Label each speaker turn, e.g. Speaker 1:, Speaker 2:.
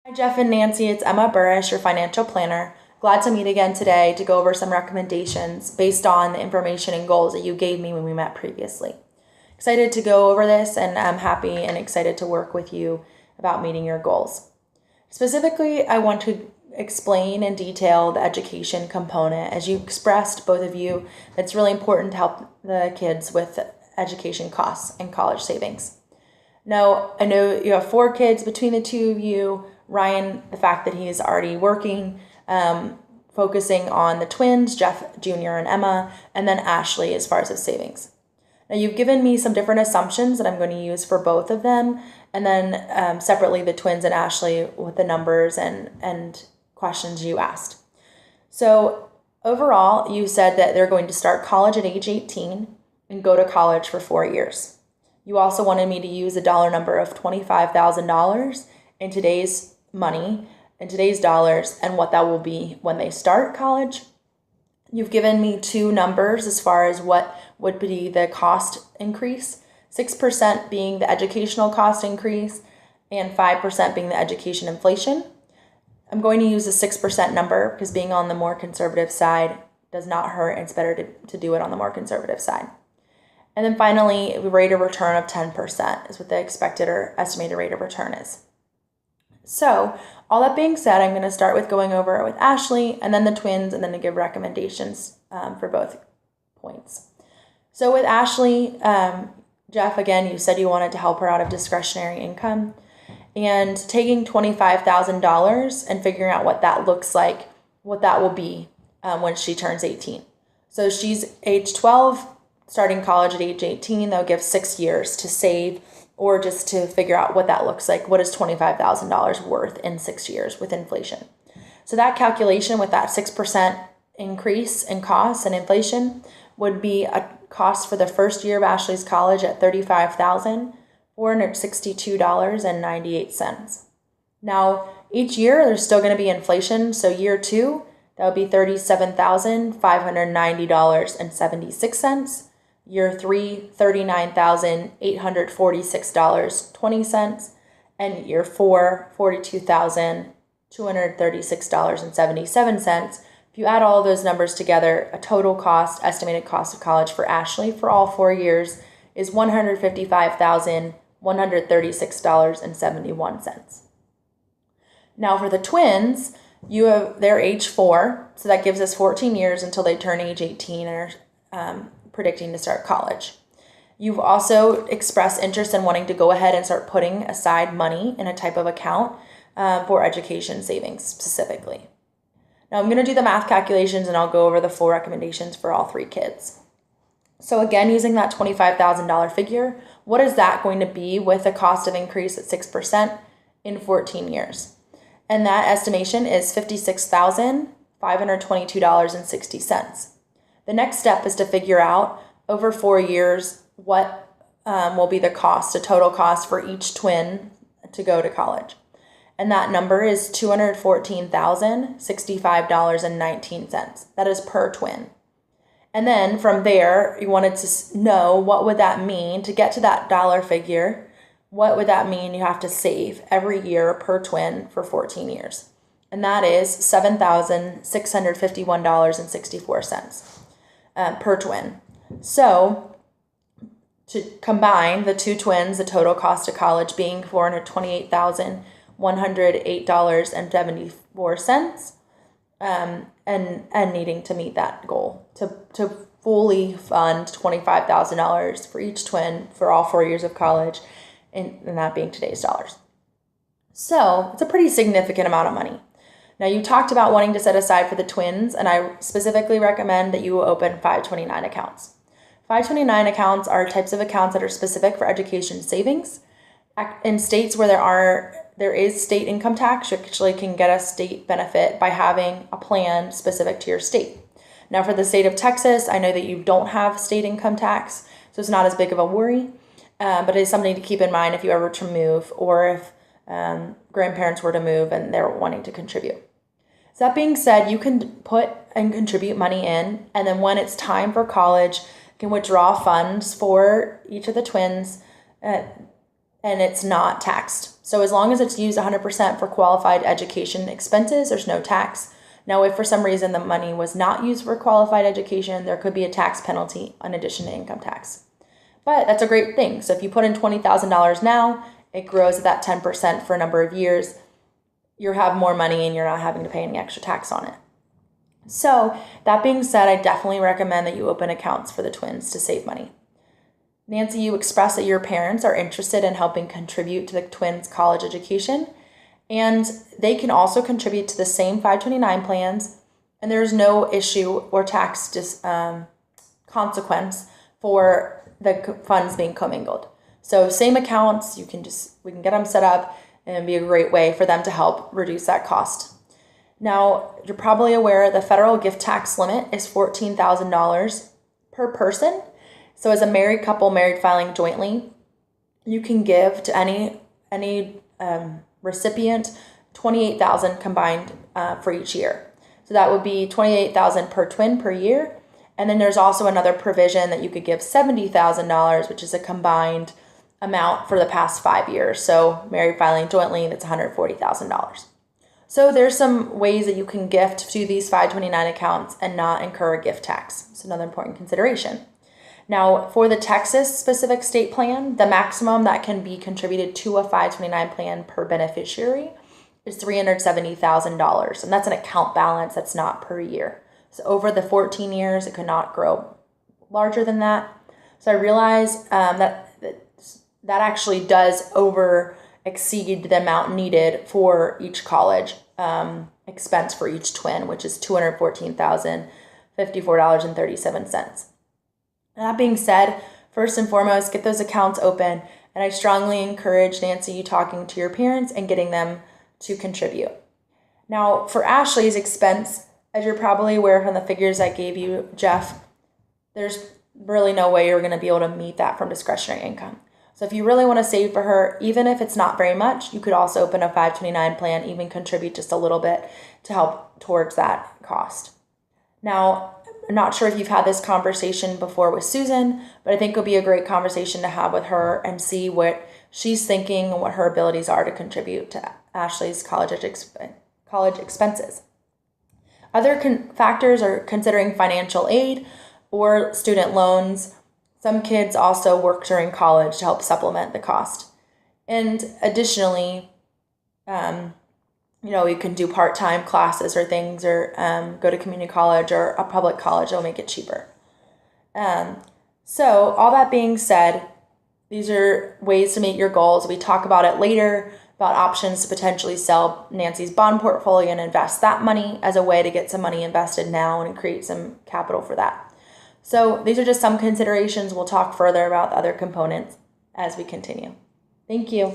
Speaker 1: Hi, Jeff and Nancy. It's Emma Burrish, your financial planner. Glad to meet again today to go over some recommendations based on the information and goals that you gave me when we met previously. Excited to go over this, and I'm happy and excited to work with you about meeting your goals. Specifically, I want to explain in detail the education component. As you expressed, both of you, it's really important to help the kids with education costs and college savings. Now, I know you have 4 kids between the two of you. Ryan, the fact that he is already working, focusing on the twins, Jeff Jr. and Emma, and then Ashley as far as his savings. Now, you've given me some different assumptions that I'm going to use for both of them, and then separately the twins and Ashley with the numbers and questions you asked. So overall, you said that they're going to start college at age 18 and go to college for 4 years. You also wanted me to use a dollar number of $25,000 in today's money, in today's dollars, and what that will be when they start college. You've given me 2 numbers as far as what would be the cost increase, 6% being the educational cost increase and 5% being the education inflation. I'm going to use a 6% number because being on the more conservative side does not hurt, and it's better to do it on the more conservative side. And then finally, the rate of return of 10% is what the expected or estimated rate of return is. So, all that being said, I'm going to start with going over it with Ashley and then the twins, and then to give recommendations for both points. So with Ashley, Jeff, again, you said you wanted to help her out of discretionary income, and taking $25,000 and figuring out what that looks like, what that will be when she turns 18. So she's age 12, starting college at age 18. They'll give 6 years to save, or just to figure out what that looks like. What is $25,000 worth in 6 years with inflation? So that calculation with that 6% increase in costs and inflation would be a cost for the first year of Ashley's college at $35,462.98. Now, each year there's still going to be inflation. So year 2, that would be $37,590.76. Year 3, $39,846.20, and year 4, $42,236.77. If you add all of those numbers together, a total cost, estimated cost of college for Ashley for all 4 years is $155,136.71. Now for the twins, they're age 4, so that gives us 14 years until they turn age 18 and are predicting to start college. You've also expressed interest in wanting to go ahead and start putting aside money in a type of account for education savings specifically. Now I'm going to do the math calculations, and I'll go over the full recommendations for all 3 kids. So again, using that $25,000 figure, what is that going to be with a cost of increase at 6% in 14 years? And that estimation is $56,522.60. The next step is to figure out over 4 years what will be the cost, the total cost for each twin to go to college. And that number is $214,065.19. That is per twin. And then from there, you wanted to know what would that mean to get to that dollar figure. What would that mean you have to save every year per twin for 14 years? And that is $7,651.64. Per twin. So to combine the 2 twins, the total cost of college being $428,108.74, and needing to meet that goal to fully fund $25,000 for each twin for all 4 years of college, and that being today's dollars. So it's a pretty significant amount of money. Now, you talked about wanting to set aside for the twins, and I specifically recommend that you open 529 accounts. 529 accounts are types of accounts that are specific for education savings. In states where there is state income tax, you actually can get a state benefit by having a plan specific to your state. Now, for the state of Texas, I know that you don't have state income tax, so it's not as big of a worry, but it is something to keep in mind if you ever to move, or if grandparents were to move and they're wanting to contribute. So that being said, you can put and contribute money in, and then when it's time for college, you can withdraw funds for each of the twins, and it's not taxed. So as long as it's used 100% for qualified education expenses, there's no tax. Now, if for some reason the money was not used for qualified education, there could be a tax penalty in addition to income tax. But that's a great thing. So if you put in $20,000 now, it grows at that 10% for a number of years. You have more money and you're not having to pay any extra tax on it. So that being said, I definitely recommend that you open accounts for the twins to save money. Nancy, you expressed that your parents are interested in helping contribute to the twins' college education, and they can also contribute to the same 529 plans, and there's no issue or tax consequence for the funds being commingled. So same accounts, we can get them set up, and it'd be a great way for them to help reduce that cost. Now, you're probably aware the federal gift tax limit is $14,000 per person. So as a married couple, married filing jointly, you can give to any recipient $28,000 combined for each year. So that would be $28,000 per twin per year. And then there's also another provision that you could give $70,000, which is a combined amount for the past 5 years. So married filing jointly, that's $140,000. So there's some ways that you can gift to these 529 accounts and not incur a gift tax. It's another important consideration. Now, for the Texas specific state plan, the maximum that can be contributed to a 529 plan per beneficiary is $370,000. And that's an account balance, that's not per year. So over the 14 years, it could not grow larger than that. So I realize that actually does exceed the amount needed for each college expense for each twin, which is $214,054.37. That being said, first and foremost, get those accounts open, and I strongly encourage Nancy, you talking to your parents and getting them to contribute. Now, for Ashley's expense, as you're probably aware from the figures I gave you, Jeff, there's really no way you're going to be able to meet that from discretionary income. So if you really want to save for her, even if it's not very much, you could also open a 529 plan, even contribute just a little bit to help towards that cost. Now, I'm not sure if you've had this conversation before with Susan, but I think it would be a great conversation to have with her and see what she's thinking and what her abilities are to contribute to Ashley's college expenses. Other factors are considering financial aid or student loans. Some kids also work during college to help supplement the cost. And additionally, you can do part-time classes or things, or go to community college or a public college. It'll make it cheaper. So all that being said, these are ways to meet your goals. We talk about it later, about options to potentially sell Nancy's bond portfolio and invest that money as a way to get some money invested now and create some capital for that. So these are just some considerations. We'll talk further about the other components as we continue. Thank you.